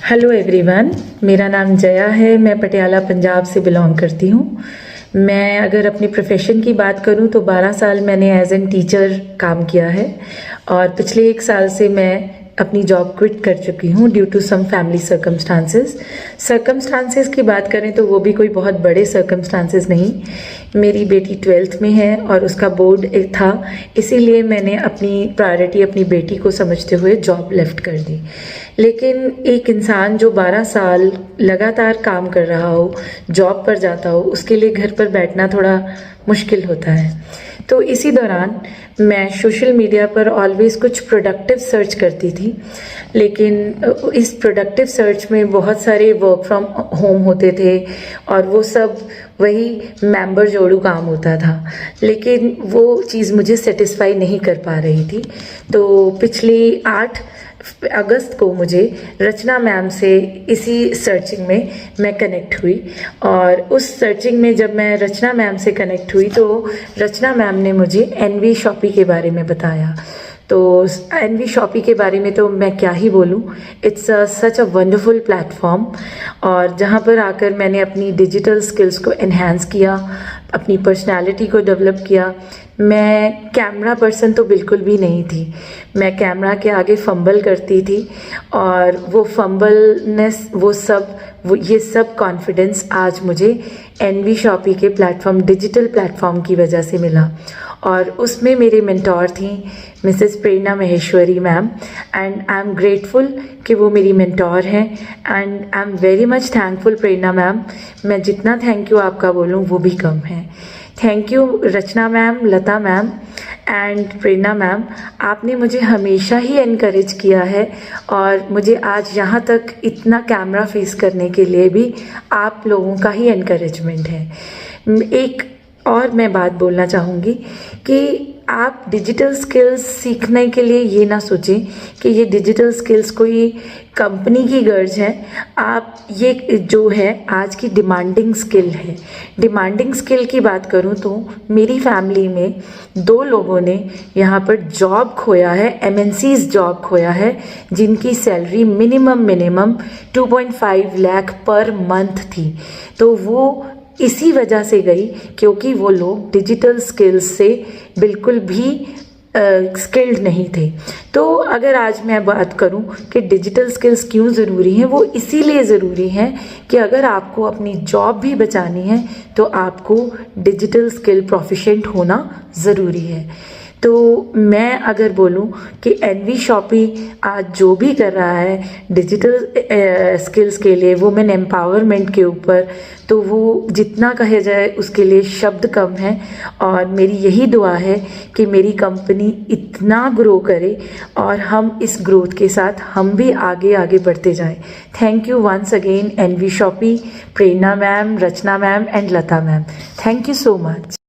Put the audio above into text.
Hello everyone, मेरा नाम जया है। मैं पटियाला पंजाब से बिलोंग करती हूँ। मैं अगर अपनी प्रोफेशन की बात करूँ तो 12 साल मैंने एज एन टीचर काम किया है और पिछले 1 साल से मैं अपनी जॉब क्विट कर चुकी हूँ due to some family circumstances की बात करें तो वो भी कोई बहुत बड़े सर्कमस्टांसेस नहीं। मेरी बेटी 12th में है और उसका बोर्ड था, इसीलिए मैंने अपनी प्रायोरिटी अपनी बेटी को समझते हुए जॉब लेफ्ट कर दी। लेकिन एक इंसान जो 12 साल लगातार काम कर रहा हो, जॉब पर जाता हो, उसके लिए घर पर बैठना थोड़ा मुश्किल होता है। तो इसी दौरान मैं सोशल मीडिया पर ऑलवेज कुछ प्रोडक्टिव सर्च करती थी, लेकिन इस प्रोडक्टिव सर्च में बहुत सारे वर्क फ्रॉम होम होते थे और वो सब वही मेंबर जोड़ू काम होता था, लेकिन वो चीज़ मुझे सेटिस्फाई नहीं कर पा रही थी। तो पिछली 8 अगस्त को मुझे रचना मैम से इसी सर्चिंग में मैं कनेक्ट हुई और उस सर्चिंग में जब मैं रचना मैम से कनेक्ट हुई तो रचना मैम ने मुझे एनवी शॉपी के बारे में बताया। तो एनवी शॉपी के बारे में तो मैं क्या ही बोलूँ, it's such a wonderful platform और जहाँ पर आकर मैंने अपनी डिजिटल स्किल्स को एनहांस किया, अपनी पर्सनालिटी को डेवलप किया। मैं कैमरा पर्सन तो बिल्कुल भी नहीं थी, मैं कैमरा के आगे फंबल करती थी और वो फंबलनेस ये सब कॉन्फिडेंस आज मुझे एनवी शॉपी के प्लेटफॉर्म, डिजिटल प्लेटफॉर्म की वजह से मिला। और उसमें मेरे मेंटोर थी Mrs Prerna Maheshwari ma'am and I am grateful कि वो मेरी मेंटोर हैं and I am very much thankful Prerna ma'am. मैं जितना थैंक यू आपका बोलूँ वो भी कम है। Thank you Rachna ma'am, Lata ma'am and Prerna ma'am. आपने मुझे हमेशा ही एनकरेज किया है और मुझे आज यहाँ तक इतना कैमरा फेस करने के लिए भी आप लोगों का ही एनकरेजमेंट है। एक और मैं बात बोलना चाहूँगी कि आप डिजिटल स्किल्स सीखने के लिए ये ना सोचें कि ये डिजिटल स्किल्स कोई कंपनी की गर्ज है। आप ये जो है आज की डिमांडिंग स्किल है। डिमांडिंग स्किल की बात करूँ तो मेरी फैमिली में 2 लोगों ने यहाँ पर जॉब खोया है, एमएनसीज जॉब खोया है, जिनकी salary minimum 2.5 lakh per month थी। तो वो इसी वजह से गई क्योंकि वो लोग डिजिटल स्किल्स से बिल्कुल भी स्किल्ड नहीं थे। तो अगर आज मैं बात करूं कि डिजिटल स्किल्स क्यों ज़रूरी हैं, वो इसीलिए ज़रूरी हैं कि अगर आपको अपनी जॉब भी बचानी है तो आपको डिजिटल स्किल प्रोफिशिएंट होना ज़रूरी है। तो मैं अगर बोलूं कि एनवी शॉपी आज जो भी कर रहा है डिजिटल स्किल्स के लिए, वुमेन एम्पावरमेंट के ऊपर, तो वो जितना कहे जाए उसके लिए शब्द कम है। और मेरी यही दुआ है कि मेरी कंपनी इतना ग्रो करे और हम इस ग्रोथ के साथ हम भी आगे बढ़ते जाएं। Thank you once again NV Shoppy, Prerna ma'am, Rachna ma'am and Lata ma'am. Thank you so much.